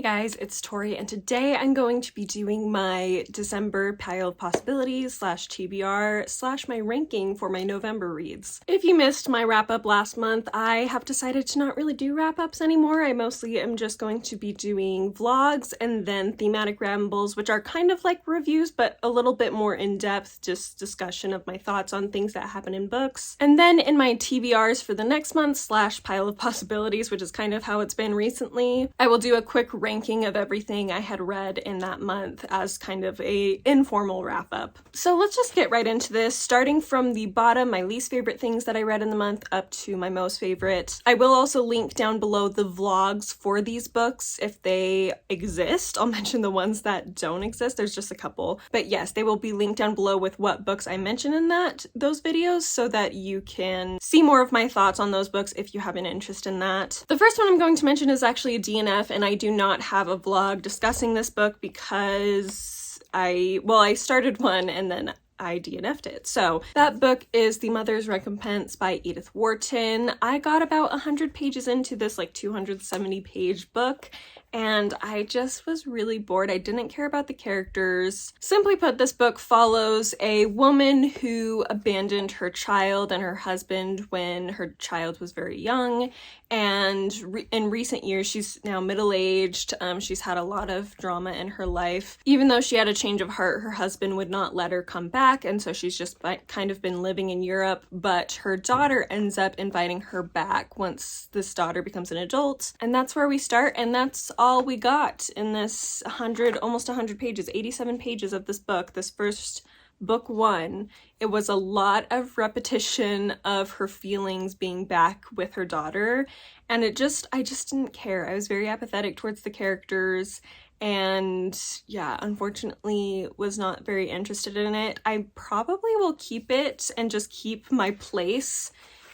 guys, it's Tori, and today I'm going to be doing my December pile of possibilities / TBR / my ranking for my November reads. If you missed my wrap up last month, I have decided to not really do wrap ups anymore. I mostly am just going to be doing vlogs and then thematic rambles, which are kind of like reviews, but a little bit more in depth, just discussion of my thoughts on things that happen in books. And then in my TBRs for the next month / pile of possibilities, which is kind of how it's been recently, I will do a quick ranking of everything I had read in that month as kind of a informal wrap up. So let's just get right into this, starting from the bottom, my least favorite things that I read in the month, up to my most favorite. I will also link down below the vlogs for these books if they exist. I'll mention the ones that don't exist. There's just a couple. But yes, they will be linked down below with what books I mention in those videos so that you can see more of my thoughts on those books if you have an interest in that. The first one I'm going to mention is actually a DNF, and I do not have a vlog discussing this book because I started one and then I DNF'd it. So that book is The Mother's Recompense by Edith Wharton. I got about 100 pages into this like 270 page book and I just was really bored. I didn't care about the characters. Simply put, this book follows a woman who abandoned her child and her husband when her child was very young, and in recent years she's now middle-aged. She's had a lot of drama in her life. Even though she had a change of heart, her husband would not let her come back, and so she's just kind of been living in Europe, but her daughter ends up inviting her back once this daughter becomes an adult, and that's where we start, and that's all we got in this almost 100 pages, 87 pages of this book, this first book one. It was a lot of repetition of her feelings being back with her daughter, and I just didn't care. I was very apathetic towards the characters, and yeah, unfortunately was not very interested in it. I probably will keep it and just keep my place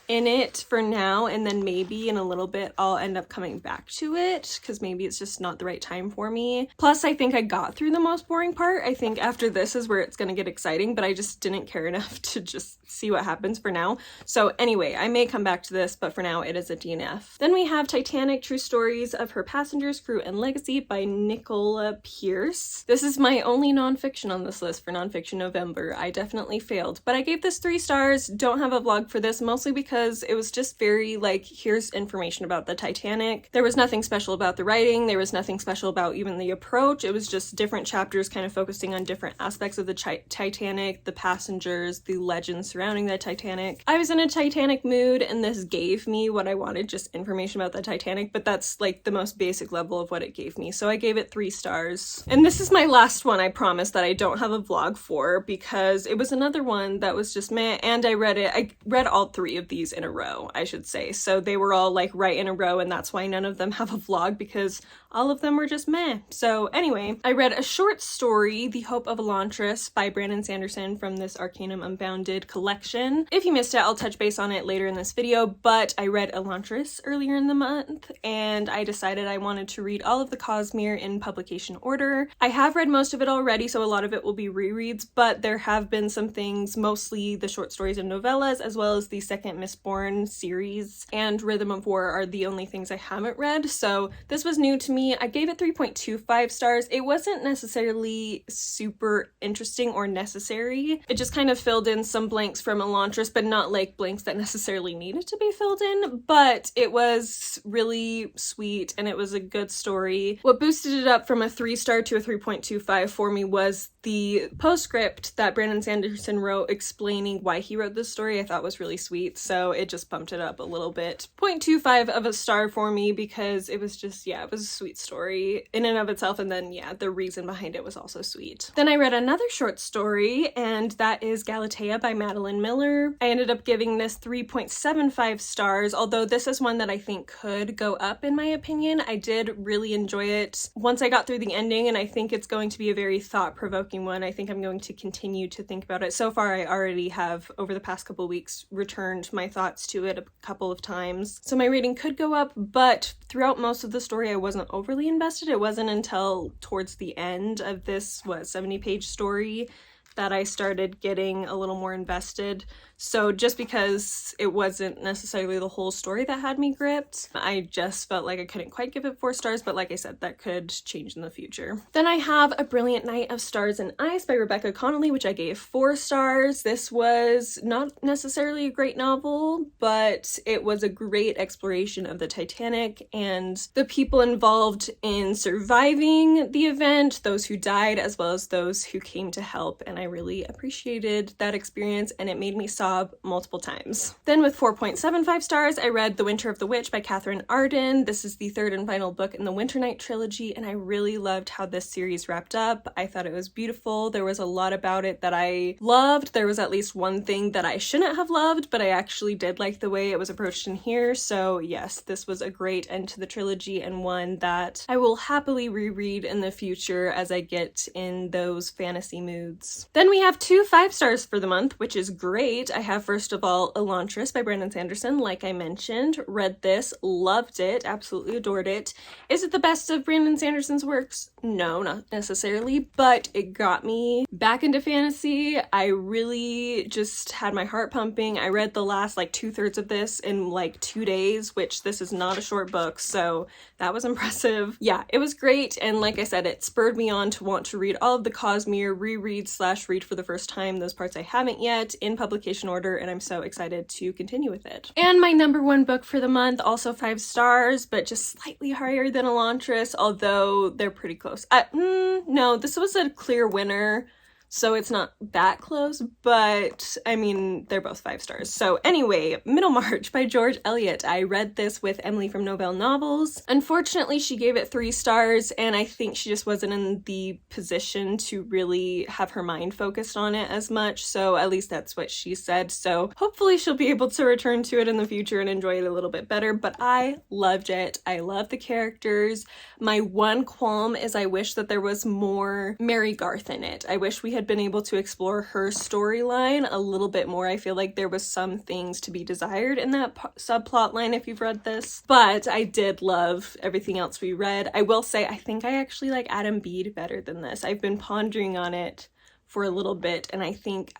in it for now, and then maybe in a little bit I'll end up coming back to it because maybe it's just not the right time for me. Plus, I think I got through the most boring part. I think after this is where it's gonna get exciting, but I just didn't care enough to just see what happens for now. So anyway, I may come back to this, but for now it is a DNF. Then we have Titanic: True Stories of Her Passengers, Crew, and Legacy by Nicola Pierce. This is my only nonfiction on this list for Nonfiction November. I definitely failed, but I gave this 3 stars. Don't have a vlog for this, mostly because it was just very like, here's information about the Titanic. There was nothing special about the writing. There was nothing special about even the approach. It was just different chapters kind of focusing on different aspects of the Titanic, the passengers, the legends surrounding the Titanic. I was in a Titanic mood and this gave me what I wanted, just information about the Titanic, but that's like the most basic level of what it gave me. So I gave it 3 stars. And this is my last one, I promise, that I don't have a vlog for because it was another one that was just meh, and I read all 3 of these in a row, I should say. So they were all like right in a row, and that's why none of them have a vlog, because all of them were just meh. So anyway, I read a short story, The Hope of Elantris by Brandon Sanderson from this Arcanum Unbounded collection. If you missed it, I'll touch base on it later in this video, but I read Elantris earlier in the month and I decided I wanted to read all of the Cosmere in publication order. I have read most of it already, so a lot of it will be rereads, but there have been some things, mostly the short stories and novellas, as well as the second Mistborn series and Rhythm of War are the only things I haven't read, so this was new to me. I gave it 3.25 stars. It wasn't necessarily super interesting or necessary. It just kind of filled in some blanks from Elantris, but not like blanks that necessarily needed to be filled in, but it was really sweet and it was a good story. What boosted it up from a 3-star to a 3.25 for me was the postscript that Brandon Sanderson wrote explaining why he wrote this story. I thought was really sweet, so it just bumped it up a little bit. 0.25 of a star for me because it was just, yeah, it was a sweet story in and of itself, and then yeah, the reason behind it was also sweet. Then I read another short story, and that is Galatea by Madeline Miller. I ended up giving this 3.75 stars, although this is one that I think could go up in my opinion. I did really enjoy it once I got through the ending, and I think it's going to be a very thought-provoking one. I think I'm going to continue to think about it. So far, I already have, over the past couple weeks, returned my thoughts to it a couple of times. So my rating could go up, but throughout most of the story, I wasn't overly invested. It wasn't until towards the end of this, 70-page story that I started getting a little more invested. So just because it wasn't necessarily the whole story that had me gripped, I just felt like I couldn't quite give it 4 stars, but like I said, that could change in the future. Then I have A Brilliant Night of Stars and Ice by Rebecca Connolly, which I gave 4 stars. This was not necessarily a great novel, but it was a great exploration of the Titanic and the people involved in surviving the event, those who died, as well as those who came to help, and I really appreciated that experience, and it made me sob multiple times. Then with 4.75 stars, I read The Winter of the Witch by Katherine Arden. This is the 3rd and final book in the Winternight trilogy, and I really loved how this series wrapped up. I thought it was beautiful. There was a lot about it that I loved. There was at least one thing that I shouldn't have loved, but I actually did like the way it was approached in here. So yes, this was a great end to the trilogy and one that I will happily reread in the future as I get in those fantasy moods. Then we have 2 5 stars for the month, which is great. I have first of all Elantris by Brandon Sanderson, like I mentioned. Read this, loved it, absolutely adored it. Is it the best of Brandon Sanderson's works? No, not necessarily, but it got me back into fantasy. I really just had my heart pumping. I read the last like 2/3 of this in like 2 days, which this is not a short book, so that was impressive. Yeah, it was great, and like I said, it spurred me on to want to read all of the Cosmere, reread / read for the first time those parts I haven't yet in publication order, and I'm so excited to continue with it. And my number 1 book for the month, also 5 stars, but just slightly higher than Elantris, although they're pretty close. No, this was a clear winner, so it's not that close, but I mean, they're both 5 stars. So anyway, Middlemarch by George Eliot. I read this with Emily from Novelle Novels. Unfortunately, she gave it 3 stars, and I think she just wasn't in the position to really have her mind focused on it as much, so at least that's what she said. So hopefully she'll be able to return to it in the future and enjoy it a little bit better, but I loved it. I love the characters. My one qualm is I wish that there was more Mary Garth in it. I wish we had been able to explore her storyline a little bit more. I feel like there was some things to be desired in that subplot line if you've read this, but I did love everything else we read. I will say I think I actually like Adam Bede better than this. I've been pondering on it for a little bit, and I think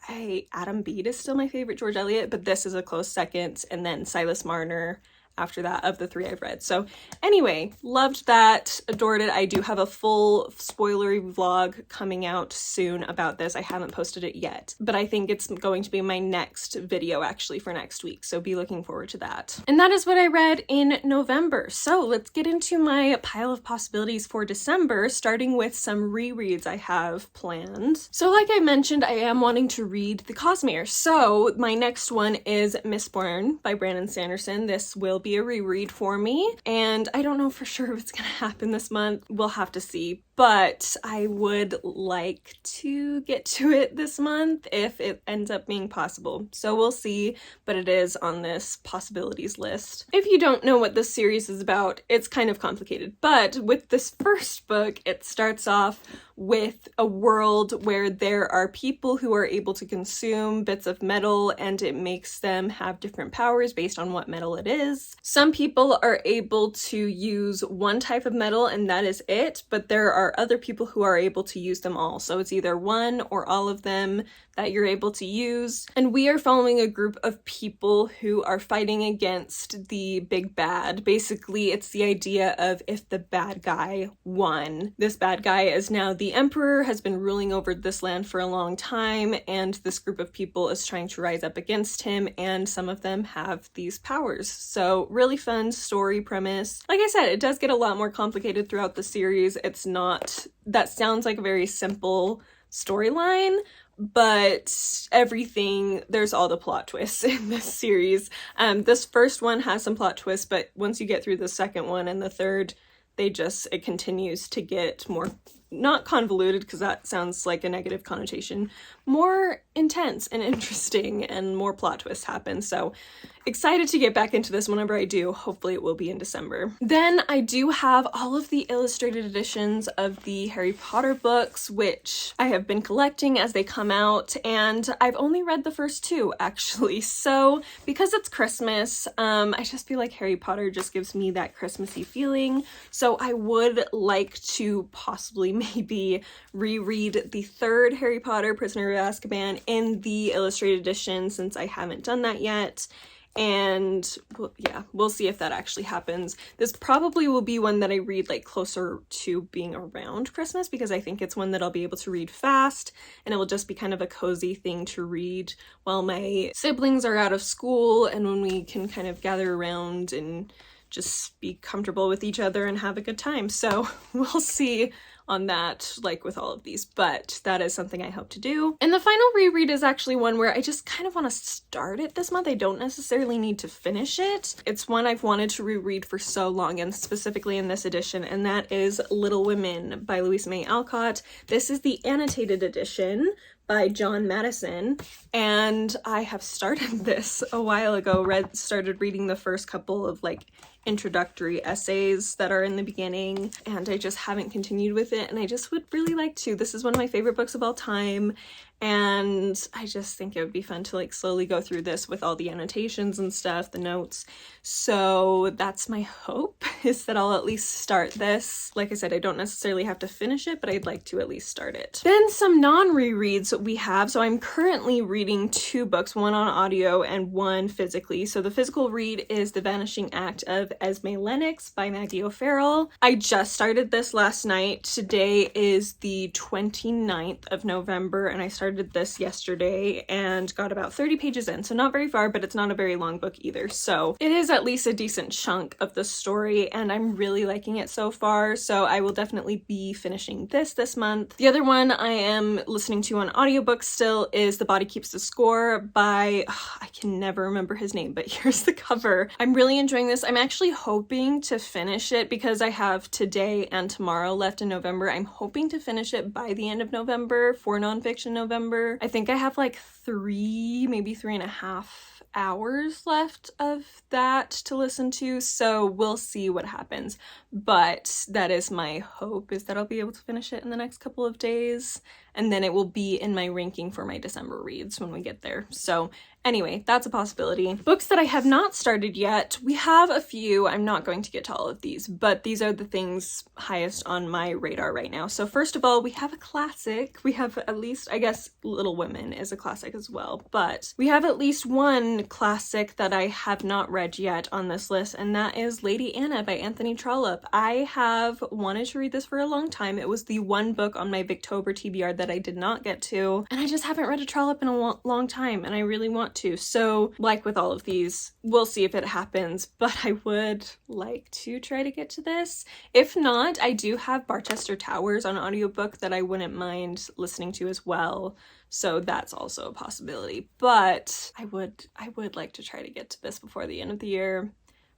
Adam Bede is still my favorite George Eliot, but this is a close second, and then Silas Marner after that of the 3 I've read. So anyway, loved that, adored it. I do have a full spoilery vlog coming out soon about this. I haven't posted it yet, but I think it's going to be my next video actually for next week, so be looking forward to that. And that is what I read in November. So let's get into my pile of possibilities for December, starting with some rereads I have planned. So like I mentioned, I am wanting to read the Cosmere. So my next one is Mistborn by Brandon Sanderson. This will be a reread for me, and I don't know for sure if it's gonna happen this month. We'll have to see, but I would like to get to it this month if it ends up being possible. So we'll see, but it is on this possibilities list. If you don't know what this series is about, it's kind of complicated, but with this first book, it starts off with a world where there are people who are able to consume bits of metal, and it makes them have different powers based on what metal it is. Some people are able to use one type of metal and that is it, but there are other people who are able to use them all. So it's either one or all of them that you're able to use. And we are following a group of people who are fighting against the big bad. Basically, it's the idea of if the bad guy won. This bad guy is now the emperor, has been ruling over this land for a long time, and this group of people is trying to rise up against him, and some of them have these powers. So really fun story premise. Like I said, it does get a lot more complicated throughout the series. It's not, that sounds like a very simple storyline, but everything, there's all the plot twists in this series. This first one has some plot twists, but once you get through the second one and the third, it continues to get more, not convoluted because that sounds like a negative connotation, more intense and interesting, and more plot twists happen. So excited to get back into this whenever I do. Hopefully it will be in December. Then I do have all of the illustrated editions of the Harry Potter books, which I have been collecting as they come out, and I've only read the first 2 actually. So because it's Christmas, I just feel like Harry Potter just gives me that Christmassy feeling. So I would like to possibly maybe reread the third Harry Potter Prisoner of Azkaban in the illustrated edition since I haven't done that yet. And yeah, we'll see if that actually happens. This probably will be one that I read like closer to being around Christmas because I think it's one that I'll be able to read fast and it will just be kind of a cozy thing to read while my siblings are out of school and when we can kind of gather around and just be comfortable with each other and have a good time. So we'll see on that, like with all of these, but that is something I hope to do. And the final reread is actually one where I just kind of want to start it this month. I don't necessarily need to finish it. It's one I've wanted to reread for so long, and specifically in this edition, and that is Little Women by Louisa May Alcott. This is the annotated edition by John Madison, and I have started this a while ago, started reading the first couple of like introductory essays that are in the beginning, and I just haven't continued with it, and I just would really like to. This is one of my favorite books of all time, and I just think it would be fun to like slowly go through this with all the annotations and stuff, the notes. So that's my hope, is that I'll at least start this. Like I said, I don't necessarily have to finish it, but I'd like to at least start it. Then some non-rereads we have. So I'm currently reading 2 books, one on audio and one physically. So the physical read is The Vanishing Act of Esme Lennox by Maggie O'Farrell. I just started this last night. Today is the 29th of November, and I started this yesterday and got about 30 pages in, so not very far, but it's not a very long book either. So it is at least a decent chunk of the story, and I'm really liking it so far, so I will definitely be finishing this month. The other one I am listening to on audiobook still is The Body Keeps the Score by, I can never remember his name, but here's the cover. I'm really enjoying this. I'm actually hoping to finish it because I have today and tomorrow left in November. I'm hoping to finish it by the end of November for nonfiction November. I think I have like 3, maybe 3.5 hours left of that to listen to, so we'll see what happens. But that is my hope, is that I'll be able to finish it in the next couple of days, and then it will be in my ranking for my December reads when we get there. So anyway, that's a possibility. Books that I have not started yet, we have a few. I'm not going to get to all of these, but these are the things highest on my radar right now. So first of all, we have a classic. We have at least, I guess Little Women is a classic as well, but we have at least one classic that I have not read yet on this list, and that is Lady Anna by Anthony Trollope. I have wanted to read this for a long time. It was the one book on my Booktober TBR that I did not get to, and I just haven't read a Trollope in a long time, and I really want to. So like with all of these, we'll see if it happens, but I would like to try to get to this. If not, I do have Barchester Towers on audiobook that I wouldn't mind listening to as well. So that's also a possibility, but I would like to try to get to this before the end of the year.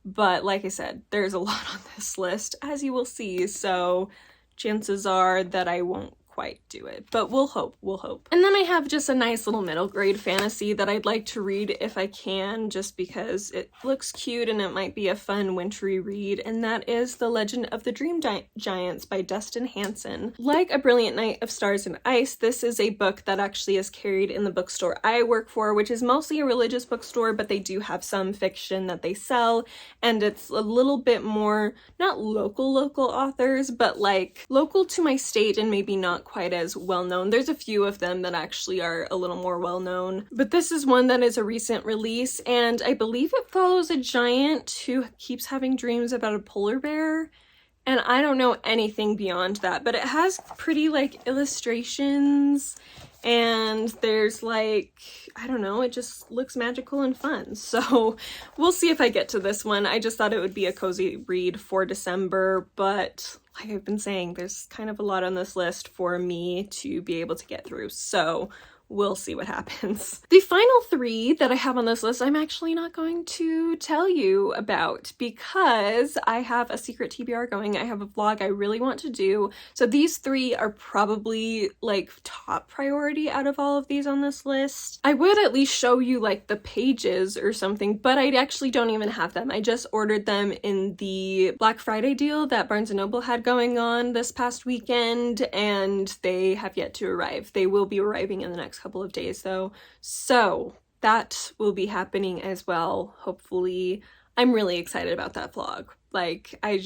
But like I said, there's a lot on this list, as you will see, so chances are that I won't quite do it, but we'll hope. And then I have just a nice little middle grade fantasy that I'd like to read if I can, just because it looks cute and it might be a fun wintry read, and that is The Legend of the Dream Giants by Dustin Hanson. Like A Brilliant Night of Stars and Ice, this is a book that actually is carried in the bookstore I work for, which is mostly a religious bookstore, but they do have some fiction that they sell, and it's a little bit more, not local authors, but like local to my state and maybe not quite as well known. There's a few of them that actually are a little more well known, but this is one that is a recent release, and I believe it follows a giant who keeps having dreams about a polar bear, and I don't know anything beyond that, but it has pretty like illustrations, and there's like, I don't know, it just looks magical and fun. So we'll see if I get to this one. I just thought it would be a cozy read for December, but like I've been saying, there's kind of a lot on this list for me to be able to get through, so we'll see what happens. The final 3 that I have on this list, I'm actually not going to tell you about because I have a secret TBR going. I have a vlog I really want to do. So these 3 are probably like top priority out of all of these on this list. I would at least show you like the pages or something, but I actually don't even have them. I just ordered them in the Black Friday deal that Barnes & Noble had going on this past weekend, and they have yet to arrive. They will be arriving in the next couple of days though, so that will be happening as well, hopefully. I'm really excited about that vlog. Like, I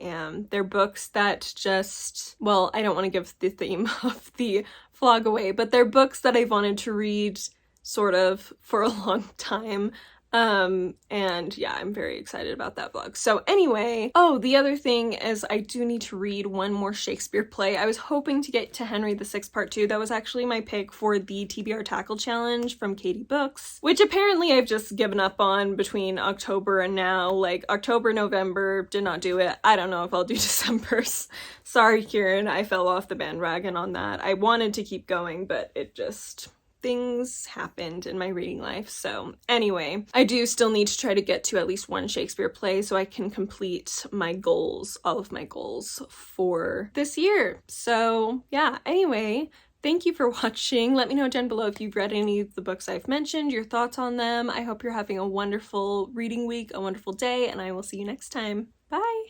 am. They're books that just, well, I don't want to give the theme of the vlog away, but they're books that I've wanted to read sort of for a long time. And yeah, I'm very excited about that vlog. So anyway, oh, the other thing is I do need to read one more Shakespeare play. I was hoping to get to Henry VI Part 2. That was actually my pick for the TBR Tackle Challenge from Katie Books, which apparently I've just given up on between October and now. Like, October, November, did not do it. I don't know if I'll do December's. Sorry, Kieran, I fell off the bandwagon on that. I wanted to keep going, but it just... things happened in my reading life. So anyway, I do still need to try to get to at least one Shakespeare play so I can complete my goals, all of my goals for this year. So yeah, anyway, thank you for watching. Let me know down below if you've read any of the books I've mentioned, your thoughts on them. I hope you're having a wonderful reading week, a wonderful day, and I will see you next time. Bye!